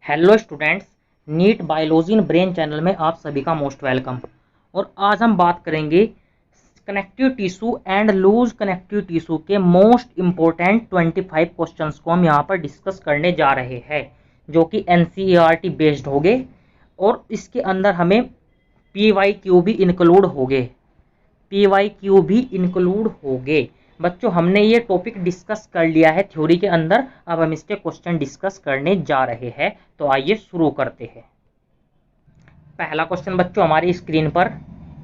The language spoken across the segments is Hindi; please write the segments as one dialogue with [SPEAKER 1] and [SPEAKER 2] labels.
[SPEAKER 1] Hello students, NEET biology in brain channel में आप सभी का मोस्ट वेलकम। और आज हम बात करेंगे connective tissue and loose connective tissue के मोस्ट इम्पोर्टेंट 25 क्वेश्चंस को हम यहाँ पर डिस्कस करने जा रहे हैं, जो कि एनसीईआरटी बेस्ड होंगे और इसके अंदर हमें पीवाईक्यू भी इंक्लूड होंगे। बच्चों, हमने ये टॉपिक डिस्कस कर लिया है थ्योरी के अंदर, अब हम इसके क्वेश्चन डिस्कस करने जा रहे हैं। तो आइए शुरू करते हैं। पहला क्वेश्चन बच्चों हमारी स्क्रीन पर,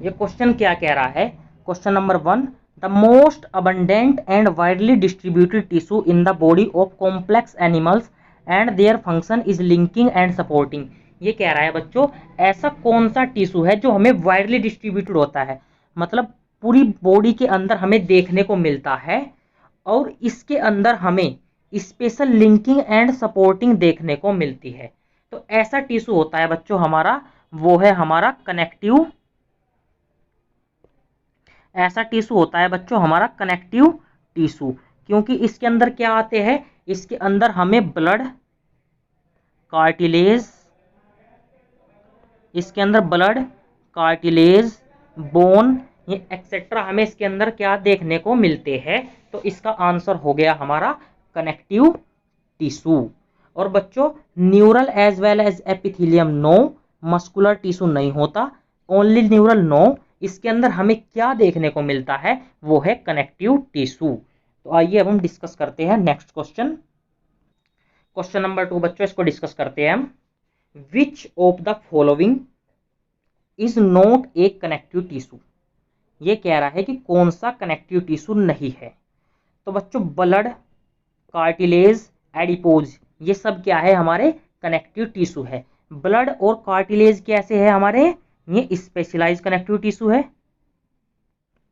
[SPEAKER 1] ये क्वेश्चन क्या कह रहा है? Question number 1, the most abundant and widely distributed tissue in the body of complex animals and their function is linking and supporting. ये कह रहा है बच्चों, ऐसा कौन सा टिश्यू है जो हमें वाइडली डिस्ट्रीब्यूटेड होता है, मतलब पूरी बॉडी के अंदर हमें देखने को मिलता है और इसके अंदर हमें स्पेशल लिंकिंग एंड सपोर्टिंग देखने को मिलती है। तो ऐसा टिश्यू होता है बच्चों हमारा, वो है हमारा कनेक्टिव। ऐसा टिश्यू होता है बच्चों हमारा कनेक्टिव टिश्यू, क्योंकि इसके अंदर क्या आते हैं? इसके अंदर हमें ब्लड, कार्टिलेज, इसके अंदर ब्लड, कार्टिलेज, बोन, ये एक्सेट्रा हमें इसके अंदर क्या देखने को मिलते हैं। तो इसका आंसर हो गया हमारा कनेक्टिव टिश्यू। और बच्चों, neural as well as epithelium no, muscular tissue नहीं होता, ओनली न्यूरल नो। इसके अंदर हमें क्या देखने को मिलता है? वो है कनेक्टिव टिश्यू। तो आइए अब हम डिस्कस करते हैं नेक्स्ट क्वेश्चन। क्वेश्चन नंबर 2 बच्चों, इसको डिस्कस करते हैं हम। विच of the following is not A connective tissue. ये कह रहा है कि कौन सा कनेक्टिव टिश्यू नहीं है। तो बच्चों, ब्लड, कार्टिलेज, एडिपोज, ये सब क्या है? हमारे कनेक्टिव टिश्यू है। ब्लड और कार्टिलेज कैसे है हमारे? ये स्पेशलाइज कनेक्टिव टिश्यू है।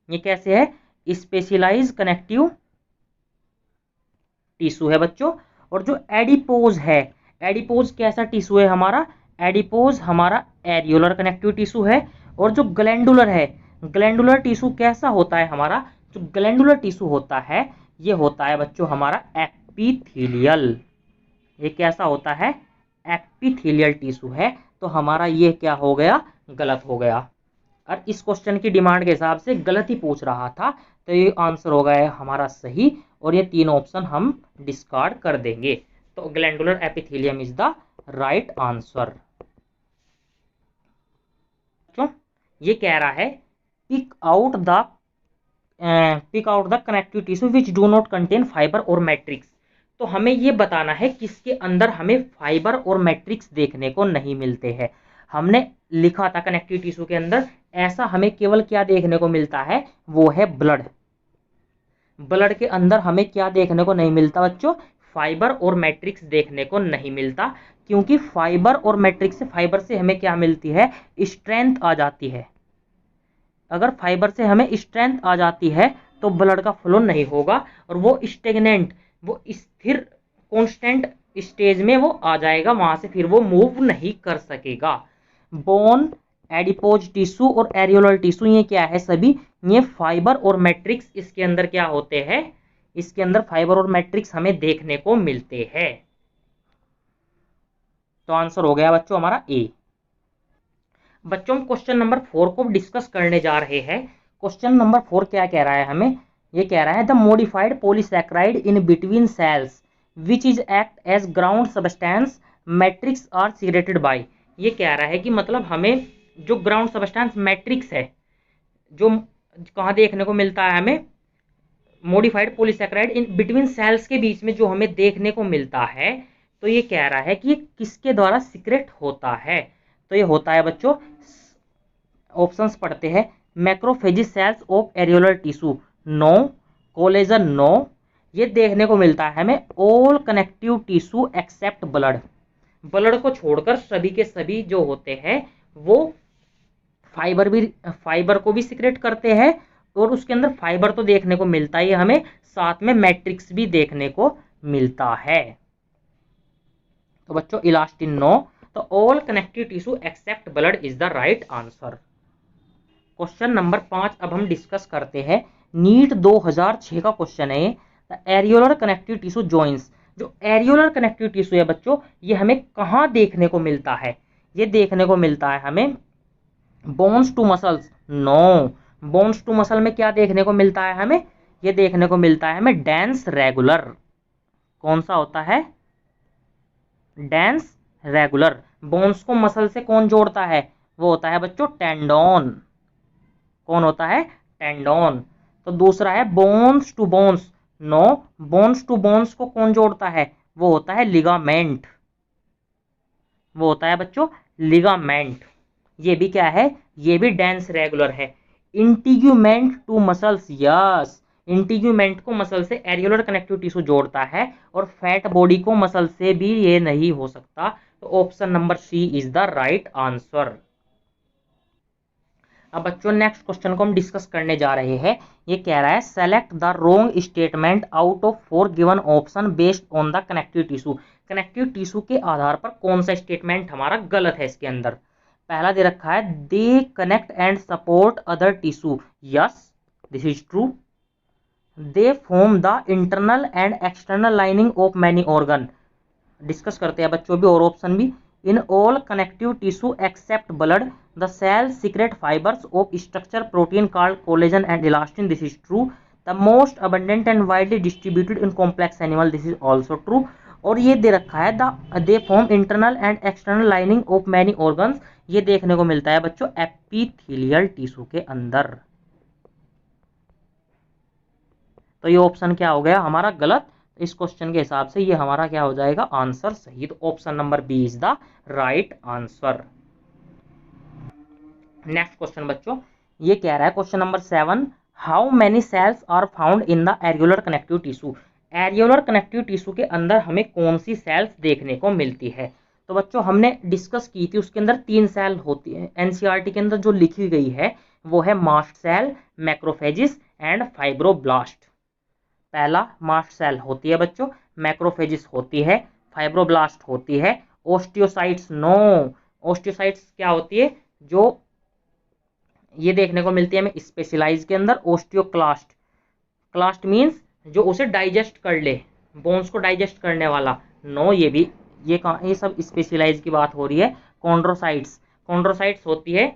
[SPEAKER 1] ये कैसे है? स्पेशलाइज कनेक्टिव टिश्यू है बच्चों। और जो एडिपोज है, एडिपोज कैसा टिश्यू है हमारा? एडिपोज हमारा एरियोलर कनेक्टिव टिश्यू है। और जो ग्लैंडुलर है, ग्लैंडुलर टिश्यू कैसा होता है हमारा? जो ग्लैंडुलर टिश्यू होता है, ये होता है बच्चों हमारा एपिथेलियल। ये कैसा होता है? एपिथेलियल टिश्यू है। तो हमारा ये क्या हो गया? गलत हो गया। और इस क्वेश्चन की डिमांड के हिसाब से गलत ही पूछ रहा था, तो ये आंसर हो गया हमारा सही। और ये 3 ऑप्शन हम डिस्कार्ड कर देंगे। तो glandular epithelium is the right answer. क्यों? ये कह रहा है pick out the connective tissue which do not contain fibre और मैट्रिक्स। तो हमें ये बताना है किसके अंदर हमें फाइबर और मैट्रिक्स देखने को नहीं मिलते हैं। हमने लिखा था कनेक्टिव टिश्यू के अंदर ऐसा हमें केवल क्या देखने को मिलता है? वो है ब्लड। ब्लड के अंदर हमें क्या देखने को नहीं मिलता बच्चों? फाइबर और मैट्रिक्स देखने को नहीं मिलता, क्योंकि फाइबर और मैट्रिक्स से, फाइबर से हमें क्या मिलती है? स्ट्रेंथ आ जाती है। अगर फाइबर से हमें स्ट्रेंथ आ जाती है तो ब्लड का फ्लो नहीं होगा और वो स्टेगनेंट, वो स्थिर कांस्टेंट स्टेज में वो आ जाएगा, वहां से फिर वो मूव नहीं कर सकेगा। बोन, एडिपोज टिश्यू और एरियोलर टिश्यू, ये क्या है? सभी ये फाइबर और मैट्रिक्स इसके अंदर क्या होते हैं? इसके अंदर फाइबर और मैट्रिक्स हमें देखने को मिलते हैं। तो आंसर हो गया बच्चों हमारा ए। बच्चों, हम क्वेश्चन नंबर 4 को डिस्कस करने जा रहे हैं। क्वेश्चन नंबर 4 क्या कह रहा है हमें? ये कह रहा है the modified polysaccharide in between cells which is act as ground substance matrix are secreted by. ये कह रहा है कि मतलब हमें जो ग्राउंड सब्सटेंस मैट्रिक्स है, जो कहाँ देखने को मिलता है हमें? Modified polysaccharide in between cells के बीच में जो हमें देखने को मिलता है, तो ये कह रहा है कि ये किसके द्वारा सीक्रेट होता है? तो ये होता है बच्चों, ऑप्शंस पढ़ते हैं। Macrophages cells of areolar tissue no, collagen no. ये देखने को मिलता है हमें all connective tissue except blood. Blood को छोड़कर सभी के सभी जो होते हैं वो फाइबर को भी सीक्रेट करते हैं, और उसके अंदर फाइबर तो देखने को मिलता ही हमें, साथ में मैट्रिक्स भी देखने को मिलता है। तो बच्चों, इलास्टिन नो। तो all connective tissue except blood is the right answer. Question number 5 अब हम डिस्कस करते हैं। नीट 2006 का क्वेश्चन है। The areolar connective tissue joins, जो एरियोलर कनेक्टिव टिश्यू है बच्चों, ये हमें कहाँ देखने को मिलता है? ये देखने को मिलता है हमें bones to muscles. No, bones to muscle में क्या देखने को मिलता है हमें? ये देखने को मिलता है हमें डेंस रेगुलर। कौन सा होता है? Dense regular. बोन्स को मसल से कौन जोड़ता है? वो होता है बच्चों टेंडोन। कौन होता है? टेंडोन। तो दूसरा है bones to bones. No, bones to bones को कौन जोड़ता है? वो होता है लिगामेंट। वो होता है बच्चों लिगामेंट। ये भी क्या है? ये भी डेंस रेगुलर है। Integument to muscles, yes, integument को मसल से एरियोलर कनेक्टिव टिश्यू जोड़ता है, और फैट बॉडी को मसल से भी ये नहीं हो सकता। तो option number C is the right answer. अब बच्चों नेक्स्ट क्वेश्चन को हम डिस्कस करने जा रहे हैं। ये कह रहा है select the wrong statement out of 4 given option based on the connective tissue. Connective tissue के आधार पर कौन सा स्टेटमेंट हमारा गलत है इसके अंदर? पहला दे रखा है they connect and support other tissue, yes this is true. They form the internal and external lining of many organ, discuss करते हैं बच्चों भी और ऑप्शन भी। In all connective tissue except blood the cell secrete fibres of structure protein called collagen and elastin, this is true. The most abundant and widely distributed in complex animal, this is also true. और ये दे रखा है they form internal and external lining of many organs, ये देखने को मिलता है बच्चों एपिथेलियल टिश्यू के अंदर। तो ये ऑप्शन क्या हो गया हमारा गलत। इस क्वेश्चन के हिसाब से ये हमारा क्या हो जाएगा आंसर सही। तो option number B is the right answer. Next question बच्चों, ये कह रहा है question number 7, how many cells are found in the areolar connective tissue. Areolar connective tissue के अंदर हमें कौन सी सेल्स देखने को मिलती है? तो बच्चों हमने डिस्कस की थी, उसके अंदर 3 सेल होती है। एनसीईआरटी के अंदर जो लिखी गई है वो है mast cell, macrophages and fibroblast. पहला मास्ट सेल होती है बच्चों, मैक्रोफेजिस होती है, फाइब्रोब्लास्ट होती है, ओस्टियोसाइट्स नो। ओस्टियोसाइट्स क्या होती है? जो ये देखने को मिलती है हमें स्पेशलाइज के अंदर। ओस्टियोक्लास्ट, क्लास्ट मींस जो उसे डाइजेस्ट कर ले, बोन्स को डाइजेस्ट करने वाला। नो, ये भी ये कहाँ, ये सब स्पेशलाइज की बात हो रही है। कॉन्ड्रोसाइट्स, कॉन्ड्रोसाइट्स होती है,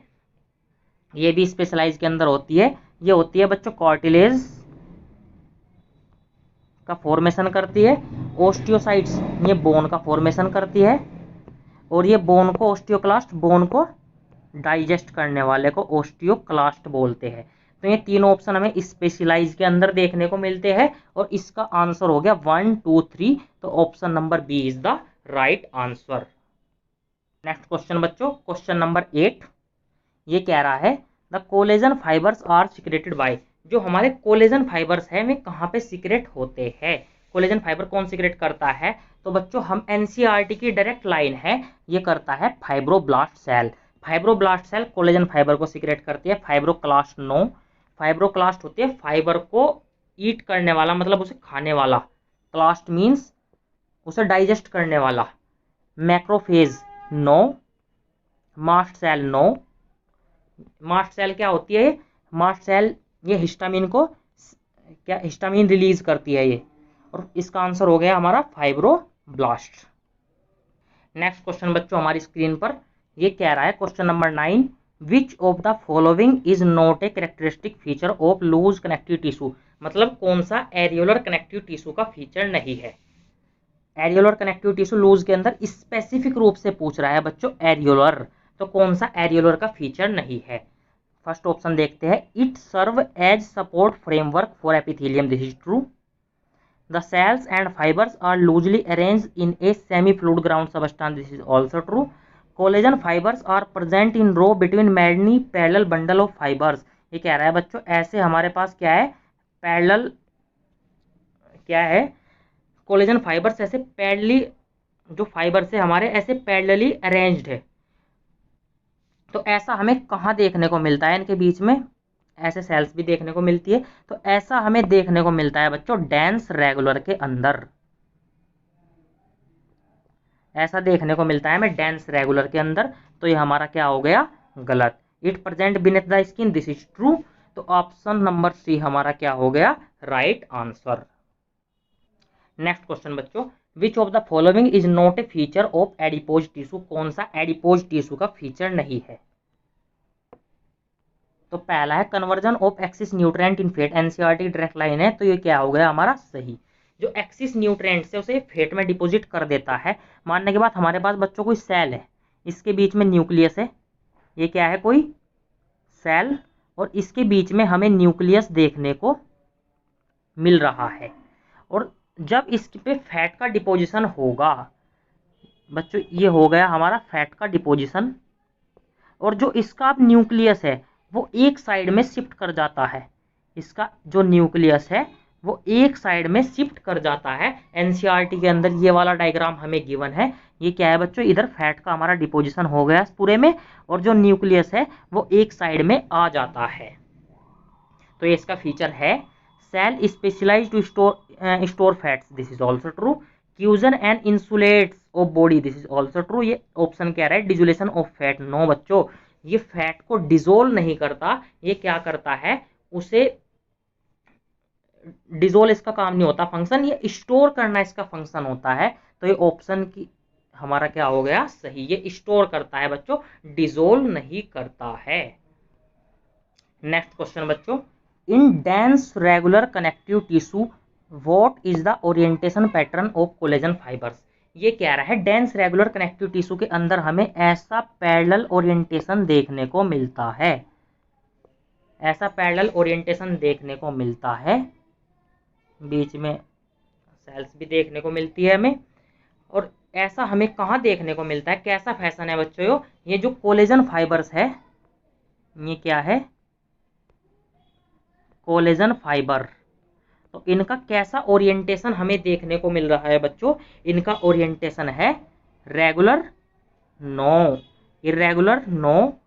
[SPEAKER 1] ये भी स्पेशलाइज के अंदर होती है। ये होती है बच्चों कार्टिलेज का फॉर्मेशन करती है। ओस्टियोसाइट्स ये बोन का फॉर्मेशन करती है, और ये बोन को ओस्टियोक्लास्ट, बोन को डाइजेस्ट करने वाले को ओस्टियोक्लास्ट बोलते हैं। तो ये 3 ऑप्शन हमें स्पेशलाइज के अंदर देखने को मिलते हैं, और इसका आंसर हो गया 1 2 3। तो option number B is the right answer. Next question बच्चों, क्वेश्चन नंबर 8, ये कह रहा है the collagen fibres are secreted by. जो हमारे कोलेजन फाइबर्स है वे कहाँ पे सिक्रेट होते हैं? कोलेजन फाइबर कौन सिक्रेट करता है? तो बच्चों हम एनसीईआरटी की डायरेक्ट लाइन है, ये करता है fibroblast cell. Fibroblast cell collagen fibre को सिक्रेट करती है। फाइब्रोक्लास्ट नो, फाइब्रोक्लास्ट होती है फाइबर को ईट करने वाला, मतलब उसे खाने वाला। क्लास्ट मीन्स उसे डाइजेस्ट करने वाला। Macrophage no, mast cell no. Mast cell क्या होती है? मास्ट सेल ये हिस्टामिन को क्या हिस्टामिन रिलीज करती है ये, और इसका आंसर हो गया हमारा फाइब्रोब्लास्ट। नेक्स्ट क्वेश्चन बच्चों हमारी स्क्रीन पर ये कह रहा है question number 9, which of the following is not a characteristic feature of loose connective tissue. मतलब कौन सा एरियोलर कनेक्टिव टिश्यू का फीचर नहीं है? एरियोलर कनेक्टिव टिश्यू लूज के अंदर स्पेसिफिक रूप से पूछ रहा है बच्चों एरियोलर, तो कौन सा एरियोलर का फीचर नहीं है? फर्स्ट ऑप्शन देखते हैं, it serve as support framework for epithelium, this is true. The cells and fibres are loosely arranged in a semi fluid ground substance, this is also true. Collagen fibres are present in row between many parallel bundle of fibres. ये कह रहा है बच्चों ऐसे हमारे पास क्या है, पैरेलल क्या है, कोलेजन फाइबर्स ऐसे पैरेलली, जो फाइबर्स है हमारे ऐसे पैरेलली अरेंज्ड है। तो ऐसा हमें कहाँ देखने को मिलता है? इनके बीच में ऐसे सेल्स भी देखने को मिलती है। तो ऐसा हमें देखने को मिलता है बच्चों डेंस रेगुलर के अंदर। ऐसा देखने को मिलता है हमें डेंस रेगुलर के अंदर। तो ये हमारा क्या हो गया गलत। It present beneath the skin, this is true. तो ऑप्शन नंबर सी हमारा क्या हो गया राइट आंसर। नेक्स्ट क्वेश्चन बच्चों, which of the following is not a feature of adipose tissue, कौन सा एडिपोज टिश्यू का फीचर नहीं है। तो पहला है conversion of axis nutrient in fat, NCERT direct line है, तो ये क्या हो गया हमारा सही। जो एक्सिस न्यूट्रिएंट्स है उसे फैट में डिपॉजिट कर देता है। मानने के बाद हमारे पास बच्चों कोई सेल है, इसके बीच में न्यूक्लियस है, ये क्या है कोई सेल, और इसके बीच में हमें न्यूक्लियस देखने को मिल रहा है। और जब इस पे फैट का डिपोजिशन होगा बच्चों, ये हो गया हमारा फैट का डिपोजिशन, और जो इसका अब न्यूक्लियस है वो एक साइड में शिफ्ट कर जाता है, इसका जो न्यूक्लियस है वो एक साइड में शिफ्ट कर जाता है। एनसीईआरटी के अंदर ये वाला डायग्राम हमें गिवन है। ये क्या है बच्चों, इधर फैट का हमारा डिपोजिशन हो गया पूरे में, और जो न्यूक्लियस है वो एक साइड में आ जाता है। तो ये इसका फीचर है। Cell specialized to store fats, this is also true. Fusion and insulates of body, this is also true. ये ऑप्शन क्या रहा है, डिजोलेशन ऑफ फैट। नो बच्चों, ये फैट को डिजोल्व नहीं करता, ये क्या करता है, उसे डिजोल्व इसका काम नहीं होता फंक्शन, ये स्टोर करना इसका फंक्शन होता है। तो ये ऑप्शन की हमारा क्या हो गया सही, ये स्टोर करता है बच्चों, डिजोल्व नहीं करता है। नेक्स्ट क्वेश्चन बच्चों, in dense regular connective tissue what is the orientation pattern of collagen fibres. ये कह रहा है डेंस रेगुलर कनेक्टिव टिश्यू के अंदर हमें ऐसा पैरेलल ओरिएंटेशन देखने को मिलता है, ऐसा पैरेलल ओरिएंटेशन देखने को मिलता है, बीच में सेल्स भी देखने को मिलती है हमें। और ऐसा हमें कहाँ देखने को मिलता है, कैसा फैशन है बच्चों, ये जो कोलेजन फाइबर्स है, ये क्या है कोलेजन फाइबर, तो इनका कैसा ओरिएंटेशन हमें देखने को मिल रहा है बच्चों, इनका ओरिएंटेशन है रेगुलर नो, इरेगुलर नो,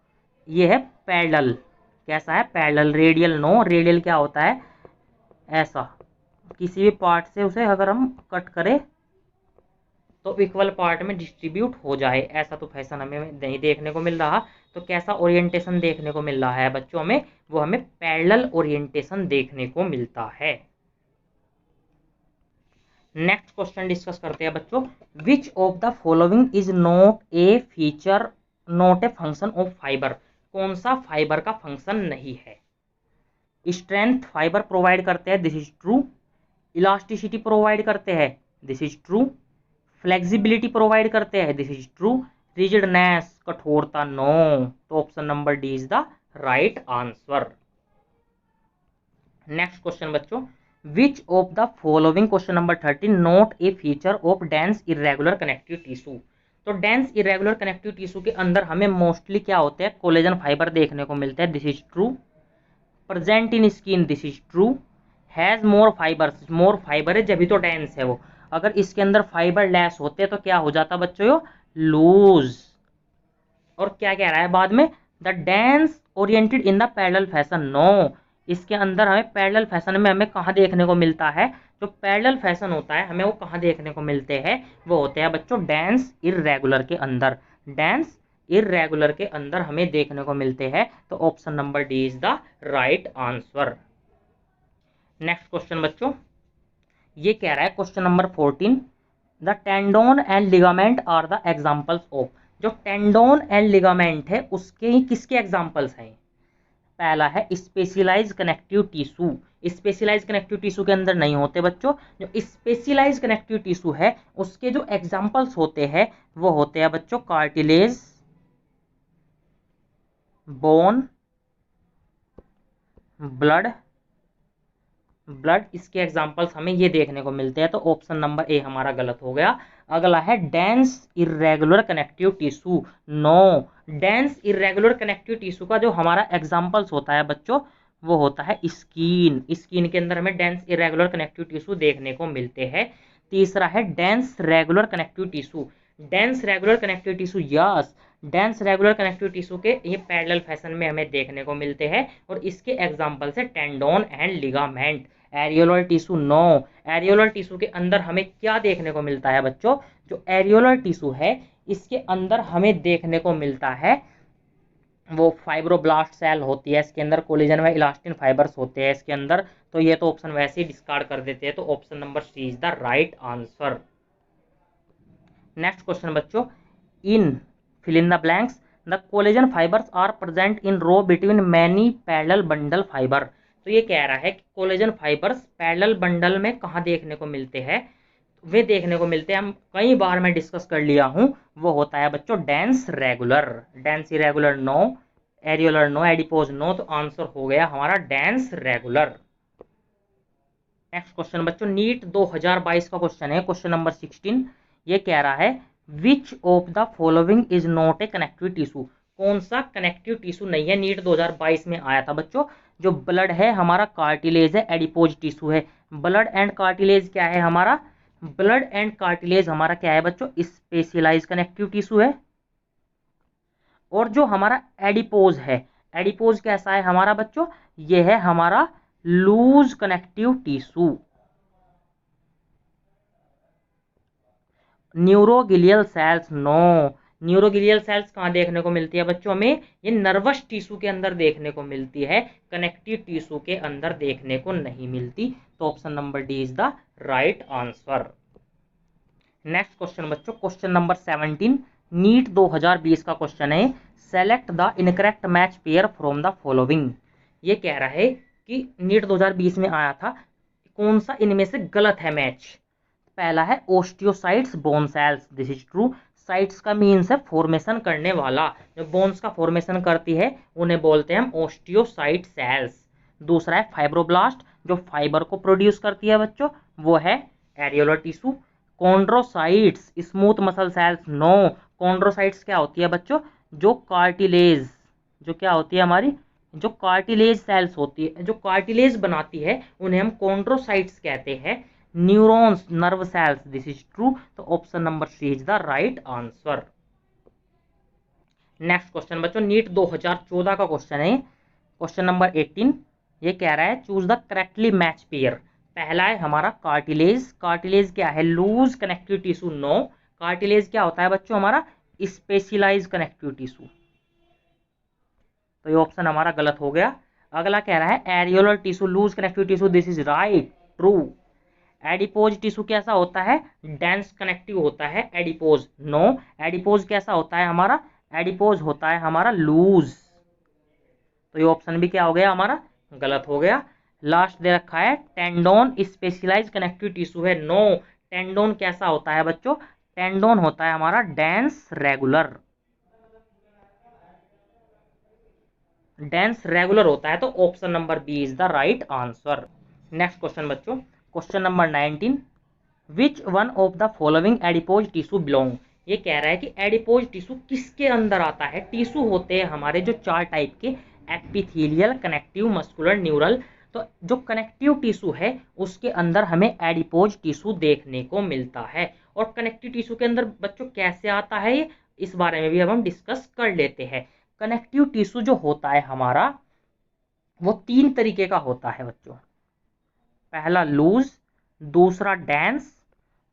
[SPEAKER 1] ये है पैरेलल, कैसा है पैरेलल, रेडियल नो, रेडियल क्या होता है ऐसा, किसी भी पार्ट से उसे अगर हम कट करें तो इक्वल पार्ट में डिस्ट्रीब्यूट हो जाए, ऐसा तो फैशन हमें नहीं देखने को मिल रहा। तो कैसा ओरिएंटेशन देखने को मिल रहा है बच्चों में, वो हमें पैरेलल ओरिएंटेशन देखने को मिलता है। नेक्स्ट क्वेश्चन डिस्कस करते हैं बच्चों, which of the following is not a feature not a function of fibre, कौन सा फाइबर का फंक्शन नहीं है। स्ट्रेंथ फाइबर प्रोवाइड करते हैं, this is true. Elasticity provide करते हैं, this is true. Flexibility provide करते हैं, दिस इज ट्रू। रिजिडनेस कठोरता नो, तो option number D is the right answer. Next question बच्चों, which of the following, question number 13, not a feature of dense irregular connective tissue. तो डेंस इरेगुलर कनेक्टिव टिश्यू के अंदर हमें मोस्टली क्या होते हैं, कोलेजन फाइबर देखने को मिलते हैं, this is true. Present in skin, this is true. Has more fibres, more fibre है जब भी तो डेंस है वो, अगर इसके अंदर फाइबर लेस होते तो क्या हो जाता बच्चों, लूज। और क्या कह रहा है बाद में, the dense oriented in the parallel fashion, no, इसके अंदर हमें पैरेलल फैशन में हमें कहाँ देखने को मिलता है, जो पैरेलल फैशन होता है हमें वो कहाँ देखने को मिलते हैं, वो होते हैं बच्चों डेंस इरेगुलर के अंदर, डेंस इरेगुलर के अंदर हमें देखने को मिलते हैं। तो option number D is the right answer. Next question बच्चों, ये कह रहा है question number 14, the tendon and ligament are the examples of, जो टेंडोन एंड लिगामेंट है उसके किसके एग्जाम्पल्स हैं। पहला है specialise connective tissue, specialise connective tissue के अंदर नहीं होते बच्चों, जो स्पेशलाइज कनेक्टिव टिश्यू है उसके जो एग्जाम्पल्स होते हैं वो होते हैं बच्चों कार्टिलेज, बोन, ब्लड, इसके एग्जाम्पल्स हमें ये देखने को मिलते हैं। तो ऑप्शन नंबर ए हमारा गलत हो गया। अगला है dense irregular connective tissue, no, dense irregular connective tissue का जो हमारा एग्जाम्पल्स होता है बच्चों वो होता है स्किन, स्किन के अंदर हमें डेंस इरेगुलर कनेक्टिव टिश्यू देखने को मिलते हैं। तीसरा है dense regular connective tissue, dense regular connective tissue, yes, dense regular connective tissue के ये पैरेलल फैशन में हमें देखने को मिलते हैं, और इसके एग्जाम्पल्स है tendon and ligament. Areolar tissue, no, areolar tissue के अंदर हमें क्या देखने को मिलता है बच्चों, जो एरियोलर टिश्यू है इसके अंदर हमें देखने को मिलता है वो फाइब्रोब्लास्ट सेल होती है, इसके अंदर कोलेजन व इलास्टिन फाइबर्स होते हैं इसके अंदर। तो ये तो ऑप्शन वैसे ही डिस्कार्ड कर देते हैं, तो option number C is the right answer. Next question बच्चों, in fill in the blanks the collagen fibres are present in row between many parallel bundle fibre. तो ये कह रहा है कि कोलेजन फाइबर्स पैरेलल बंडल में कहाँ देखने को मिलते हैं, वे देखने को मिलते हैं, हम कई बार मैं डिस्कस कर लिया हूं, वो होता है बच्चों dense regular. Dense irregular no, areolar no, adipose no, तो आंसर हो गया हमारा डेंस रेगुलर। नेक्स्ट क्वेश्चन बच्चों, नीट 2022 का क्वेश्चन है, क्वेश्चन नंबर 16। ये कह रहा है विच of the following is not A connective tissue. कौन सा कनेक्टिव टिश्यू नहीं है, नीट 2022 में आया था बच्चों। जो ब्लड है हमारा कार्टिलेज है, एडिपोज टिश्यू है। ब्लड एंड कार्टिलेज क्या है हमारा, ब्लड एंड कार्टिलेज हमारा क्या है बच्चों, स्पेशलाइज कनेक्टिव टिश्यू है। और जो हमारा एडिपोज है, एडिपोज कैसा है हमारा बच्चों, ये है हमारा loose connective tissue. Neuroglial cells no, neuroglial cells कहाँ देखने को मिलती है बच्चों में, ये नर्वस टिश्यू के अंदर देखने को मिलती है, कनेक्टिव टिश्यू के अंदर देखने को नहीं मिलती। तो option number D is the right answer. Next question बच्चों, क्वेश्चन नंबर 17, नीट 2020 का क्वेश्चन है, select the incorrect match pair from the following. ये कह रहा है कि नीट 2020 में आया था, कौन सा इनमें से गलत है मैच। पहला है osteocytes bone cells, this is true. Sites का मीन्स है फॉर्मेशन करने वाला, जो बोन्स का फॉर्मेशन करती है उन्हें बोलते हैं हम ओस्टियोसाइट सेल्स। दूसरा है फाइब्रोब्लास्ट, जो फाइबर को प्रोड्यूस करती है बच्चों, वो है areolar tissue. Chondrocytes smooth muscle cells no, chondrocytes क्या होती है बच्चों, जो कार्टिलेज, जो क्या होती है हमारी, जो कार्टिलेज सेल्स होती है, जो कार्टिलेज बनाती है उन्हें हम कॉन्ड्रोसाइट्स कहते हैं। Neurons nerve cells, this is true. तो option number C is the right answer. Next question बच्चों, नीट 2014 का क्वेश्चन है, क्वेश्चन नंबर 18। ये कह रहा है choose the correctly match pair. पहला है हमारा कार्टिलेज, कार्टिलेज क्या है, loose connective tissue no. Cartilage क्या होता है बच्चों हमारा, स्पेशलाइज कनेक्टिव टिश्यू। तो ये ऑप्शन हमारा गलत हो गया। अगला कह रहा है areolar tissue loose connective tissue, this is right true. Adipose tissue कैसा होता है, डेंस कनेक्टिव होता है एडिपोज नो। एडिपोज कैसा होता है हमारा, एडिपोज होता है हमारा लूज। तो ये ऑप्शन भी क्या हो गया हमारा, गलत हो गया। लास्ट दे रखा है टेंडोन स्पेशलाइज कनेक्टिव टिश्यू है नो। टेंडोन कैसा होता है बच्चों, टेंडोन होता है हमारा डेंस रेगुलर, डेंस रेगुलर होता है। तो option number B is the right answer. Next question बच्चों, question number 19, which one of the following adipose tissue belong. ये कह रहा है कि एडिपोज टिश्यू किसके अंदर आता है। टिश्यू होते हैं हमारे जो 4 टाइप के, एपिथेलियल, कनेक्टिव, मस्कुलर, न्यूरल। तो जो कनेक्टिव टिश्यू है उसके अंदर हमें एडिपोज टिश्यू देखने को मिलता है। और कनेक्टिव टिश्यू के अंदर बच्चों कैसे आता है ये, इस बारे में भी अब हम डिस्कस कर लेते हैं। कनेक्टिव टिश्यू जो होता है हमारा वो 3 तरीके का होता है बच्चों। पहला लूज, दूसरा डेंस,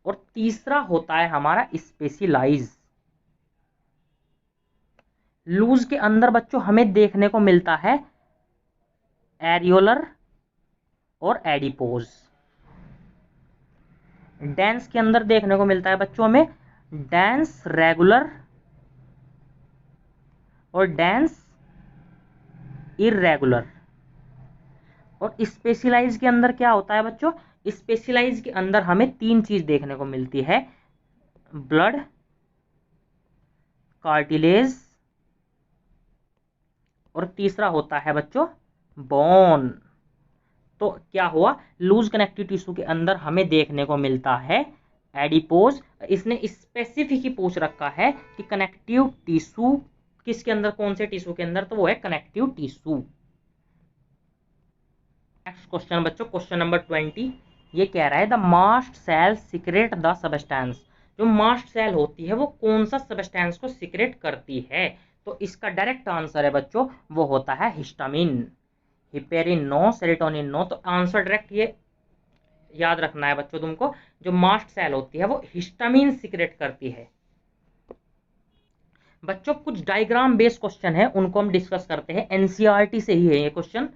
[SPEAKER 1] और तीसरा होता है हमारा स्पेशलाइज। लूज के अंदर बच्चों हमें देखने को मिलता है एरियोलर और एडिपोज। डेंस के अंदर देखने को मिलता है बच्चों हमें डेंस रेगुलर और डेंस इररेगुलर। और स्पेशलाइज के अंदर क्या होता है बच्चों, स्पेशलाइज के अंदर हमें 3 चीज देखने को मिलती है, ब्लड, कार्टिलेज, और तीसरा होता है बच्चों बोन। तो क्या हुआ, लूज कनेक्टिव टिश्यू के अंदर हमें देखने को मिलता है एडिपोज। इसने स्पेसिफिक ही पूछ रखा है कि कनेक्टिव टिश्यू किसके अंदर, कौन से टिश्यू के अंदर, तो वो है कनेक्टिव टिश्यू। नेक्स्ट क्वेश्चन बच्चों, क्वेश्चन नंबर 20। ये कह रहा है the mast cell secrete the substance. जो मास्ट सेल होती है वो कौन सा सबस्टेंस को सीक्रेट करती है। तो इसका डायरेक्ट आंसर है बच्चों, वो होता है histamine. Heparin no, serotonin no. तो आंसर डायरेक्ट ये याद रखना है बच्चों तुमको, जो मास्ट सेल होती है वो हिस्टामिन सीक्रेट करती है। बच्चों कुछ डायग्राम बेस्ड क्वेश्चन है उनको हम डिस्कस करते हैं, एनसीईआरटी से ही है ये क्वेश्चन।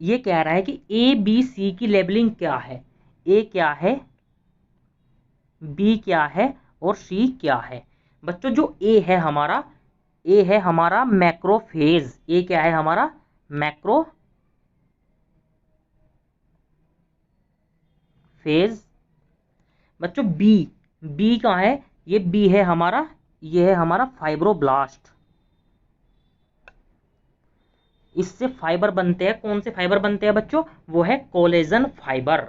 [SPEAKER 1] ये कह रहा है कि ए बी सी की लेबलिंग क्या है, ए क्या है, बी क्या है और सी क्या है? बच्चों जो ए है हमारा मैक्रोफेज। ए क्या है हमारा? मैक्रोफेज। बच्चों बी कहाँ है? ये बी है हमारा, ये है हमारा फाइब्रोब्लास्ट। इससे फाइबर बनते हैं। कौन से फाइबर बनते हैं बच्चों? वो है कोलेजन फाइबर।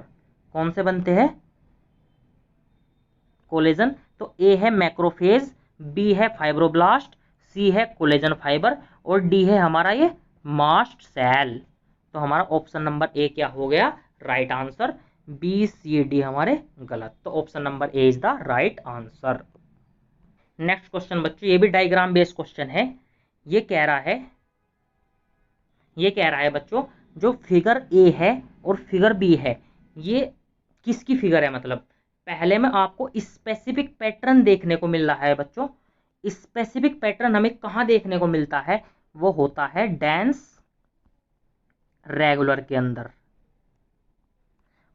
[SPEAKER 1] कौन से बनते हैं? कोलेजन। तो ए है मैक्रोफेज, बी है फाइब्रोब्लास्ट, सी है कोलेजन फाइबर और डी है हमारा ये मास्ट सेल। तो हमारा ऑप्शन नंबर ए क्या हो गया? Right answer. B C D हमारे गलत। तो option number A is the right answer. Next question बच्चों, ये भी डायग्राम बेस्ड क्वेश्चन है। ये कह रहा है बच्चों, जो फिगर ए है और फिगर बी है, ये किसकी फिगर है? मतलब पहले में आपको स्पेसिफिक पैटर्न देखने को मिल रहा है बच्चों। स्पेसिफिक पैटर्न हमें कहाँ देखने को मिलता है? वो होता है डेंस रेगुलर के अंदर।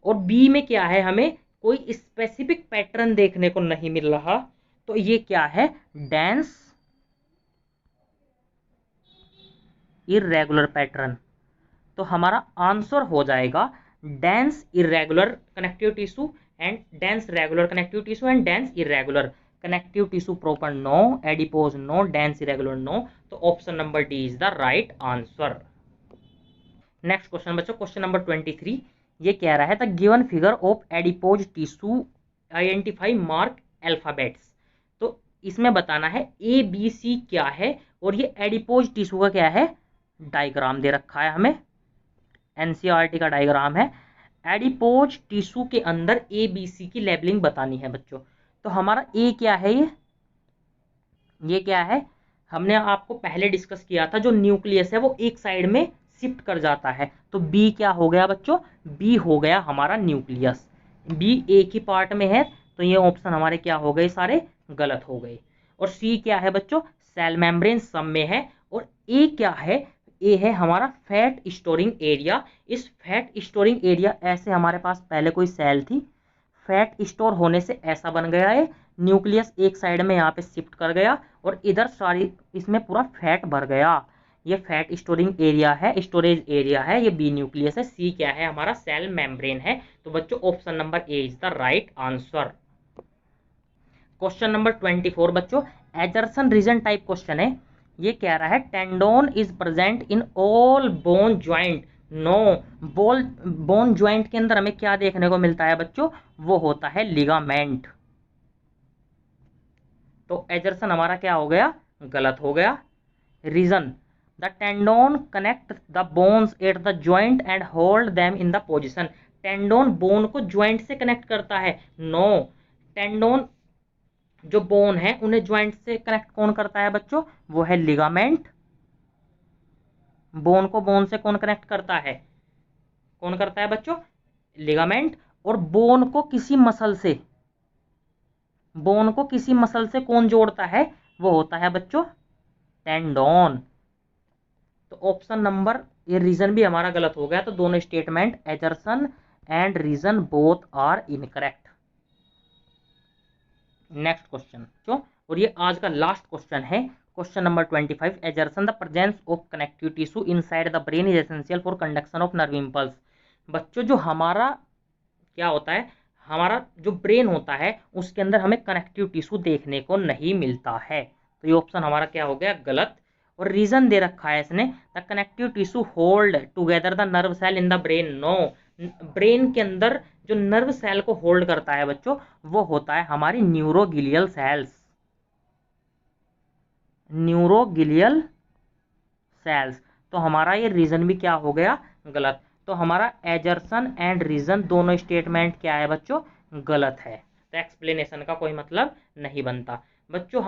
[SPEAKER 1] और बी में क्या है? हमें कोई स्पेसिफिक पैटर्न देखने को नहीं मिल रहा। तो ये क्या है? Dense irregular pattern. तो हमारा आंसर हो जाएगा dense irregular connective tissue and dense regular connective tissue and dense irregular connective tissue proper no, adipose no, dense irregular no. तो option number D is the right answer. Next question बच्चों, क्वेश्चन नंबर 23। ये कह रहा है the given figure of adipose tissue identify mark alphabets. तो इसमें बताना है ए बी सी क्या है और ये एडिपोज टिश्यू का क्या है? डायग्राम दे रखा है हमें, एनसीईआरटी का डायग्राम है। एडिपोज टिश्यू के अंदर ए बी सी की लेबलिंग बतानी है बच्चों। तो हमारा ए क्या है? ये क्या है? हमने आपको पहले डिस्कस किया था, जो न्यूक्लियस है वो एक साइड में शिफ्ट कर जाता है। तो बी क्या हो गया बच्चों? बी हो गया हमारा न्यूक्लियस। बी एक ही पार्ट में है, तो ये ऑप्शन हमारे क्या हो गए? सारे गलत हो गए। और सी क्या है बच्चों? सेल मेम्ब्रेन सब में है। और ए क्या है? ए है हमारा फैट स्टोरिंग एरिया। इस फैट स्टोरिंग एरिया, ऐसे हमारे पास पहले कोई सेल थी, फैट स्टोर होने से ऐसा बन गया है, न्यूक्लियस एक साइड में यहाँ पे शिफ्ट कर गया और इधर सारी इसमें पूरा फैट भर गया। ये फैट स्टोरिंग एरिया है, स्टोरेज एरिया है। ये बी न्यूक्लियस है। सी क्या है? हमारा सेल मेम्ब्रेन है। तो बच्चों option number A is the right answer. Question number 24 बच्चों, एजर्सन रीजन टाइप क्वेश्चन है। ये कह रहा है tendon is present in all bone joint. No, bone joint के अंदर हमें क्या देखने को मिलता है बच्चों? वो होता है लिगामेंट। तो एजर्सन हमारा क्या हो गया? गलत हो गया। Reason, the tendon connect the bones at the joint and hold them in the position. Tendon bone को ज्वाइंट से कनेक्ट करता है? नो, टेंडोन जो बोन है उन्हें ज्वाइंट से कनेक्ट कौन करता है बच्चों? वो है लिगामेंट। बोन को बोन से कौन कनेक्ट करता है? कौन करता है बच्चों? लिगामेंट। और बोन को किसी मसल से कौन जोड़ता है? वो होता है बच्चों टेंडोन। तो ऑप्शन नंबर, ये रीजन भी हमारा गलत हो गया। तो दोनों statement, assertion and reason, both are incorrect. Next question क्यों, और ये आज का लास्ट क्वेश्चन है, question number 25। Assertion, the presence of connective tissue inside the brain is essential for conduction of nerve impulse. बच्चों जो हमारा क्या होता है, हमारा जो ब्रेन होता है उसके अंदर हमें कनेक्टिव टिश्यू देखने को नहीं मिलता है। तो ये ऑप्शन हमारा क्या हो गया? गलत। और रीजन दे रखा है इसने, the connective tissue hold together the nerve cell in the brain. No, brain के अंदर जो नर्व सेल को होल्ड करता है बच्चों, वो होता है हमारी न्यूरोगिलियल सेल्स। न्यूरोगिलियल सेल्स। तो हमारा ये रीजन भी क्या हो गया? गलत। तो हमारा एजर्सन एंड रीजन दोनों स्टेटमेंट क्या है बच्चों? गलत है। तो एक्सप्लेनेशन का कोई मतलब नहीं बनता। बच्चों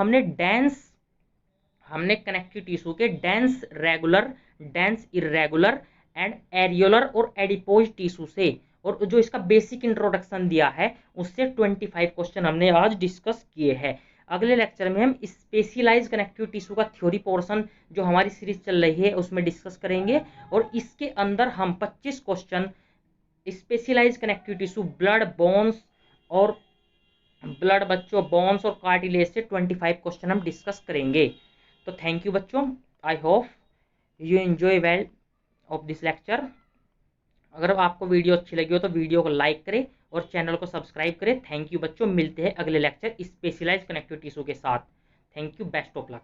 [SPEAKER 1] हमने कनेक्टिव टिश्यू के dense regular, dense irregular and areolar और एडिपोज टिश्यू से, और जो इसका बेसिक इंट्रोडक्शन दिया है उससे 25 क्वेश्चन हमने आज डिस्कस किए हैं। अगले लेक्चर में हम स्पेशलाइज कनेक्टिव टिश्यू का थ्योरी पोर्शन जो हमारी सीरीज चल रही है उसमें डिस्कस करेंगे, और इसके अंदर हम 25 question specialize connective tissue, blood, bones और ब्लड बच्चों बोन्स और कार्टिलेज से 25 क्वेश्चन हम डिस्कस करेंगे। तो थैंक यू बच्चों, I hope you enjoy well of this lecture. अगर आपको वीडियो अच्छी लगी हो तो वीडियो को लाइक करें और चैनल को सब्सक्राइब करें। थैंक यू बच्चों, मिलते हैं अगले लेक्चर स्पेशलाइज्ड कनेक्टिव टिश्यू के साथ। Thank you, best of luck.